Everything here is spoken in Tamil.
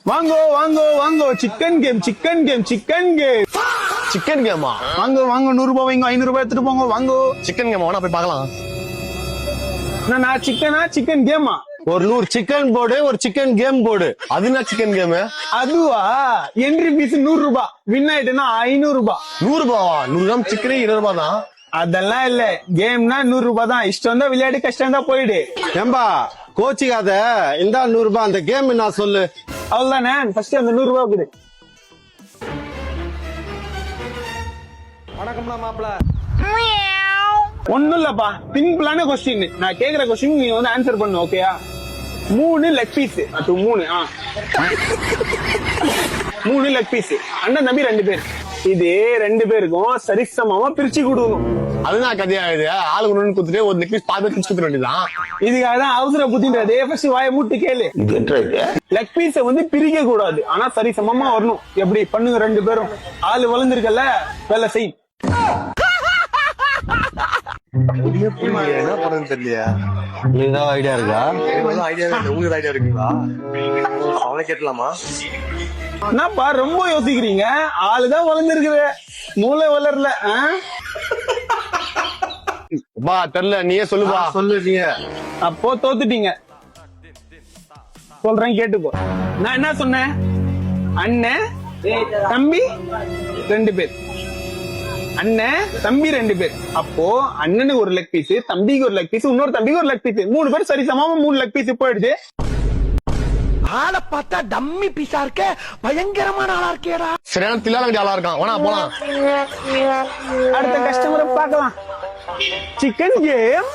வாங்கோ வாங்கோ வாங்கோ chicken game chicken game chicken game. Chicken கேமா? வாங்கோ வாங்கோ 100 ரூபாய் வைங்க, 500 ரூபாய் எடுத்துட்டு போங்க. வாங்கோ. சிக்கன் கேமா? வேணா போய் பார்க்கலாம். நான் சிக்கனா சிக்கன் கேமா? ஒரு 100 சிக்கன் போர்டு, ஒரு சிக்கன் கேம் போர்டு. அதுனா சிக்கன் கேம்? அதுவா? என்ட்ரி ஃபீஸ் 100 ரூபாய். வின் ஆயிட்டுனா 500 ரூபாய். 100 ரூபாவா? 100 கிராம் சிக்கனே 20 ரூபாய் தான். அதெல்லாம் இல்ல, கேம்னா 100 ரூபாய் தான். இஷ்டம் தான் விளையாடு, கஷ்டம் தான் போயிடு. ஏம்பா கோச்சிக்காத, இந்த 100 ரூபாய் அந்த கேம் நான் சொல்லு. அவ்வளவுதானே, ஃபர்ஸ்ட் அந்த 100 ரூபாய் கொடு. வணக்கம்டா மாப்பிள. ஒண்ணும் இல்லப்பா, சிம்பிளான கொஸ்டின். நான் கேக்குற கொஸ்டின் நீங்க வந்து ஆன்சர் பண்ணு, ஓகேயா? 3 லெக் பீஸ். அது 3 3 லெக் பீஸ். அண்ணன் தம்பி 2 பேர். இது 2 பேருக்கும் சரிசமமா பிரிச்சு கொடுக்கணும். அதுதான் கதையா இது. ஆளுக்கு ஒண்ணு குடுத்துட்டு ஒரு நெக்லஸ் பாத்து பிரிச்சு குடுத்துட வேண்டியதான். இதுக்காக தான் அவசர புத்தின்றதே. ஃபர்ஸ்ட் வாயை மூட்டு கேளு. லெக் பீஸ வந்து பிரிக்க கூடாது, ஆனா சரிசமமா வரணும். எப்படி பண்ணுங்க 2 பேரும்? ஆளு வளர்ந்துருக்கல, வேலை செய். என்ன பண்றது தெரியலையா? நீங்க ஐடியா இருக்கா? ஐடியா இல்லை. உங்களுக்கு ஐடியா இருக்குங்களா? அவளை கேட்கலாமா? என்னப்பா ரொம்ப யோசிக்கிறீங்க? ஆளுதான் வளர்ந்துருக்குற, மூளை வளரல. பா தெரியல, நீயே சொல்லுப்பா. சொல்லு நீ. அப்போ தோத்துட்டீங்க. சொல்றேன் கேட்டுக்கோ. நான் என்ன சொன்னேன்? அண்ணன் தம்பி 2 பேர். அண்ணன் தம்பி 2 பேர். அப்போ அண்ணனுக்கு ஒரு லெக் பீஸ், தம்பிக்கு ஒரு லெக் பீஸ், இன்னொரு தம்பிக்கு ஒரு லெக் பீஸ். 3 பேர் சரி சமமா 3 லெக் பீஸ் போயிடுச்சு. ஆளை பார்த்தா டம்மி பீஸா இருக்க, பயங்கரமான ஆளா இருக்கேடா. சரியான தில்லாலங்கடி ஆளா இருக்கான். வேணா போலாம். அடுத்த கஸ்டமரை பார்க்கலாம். Chicken game.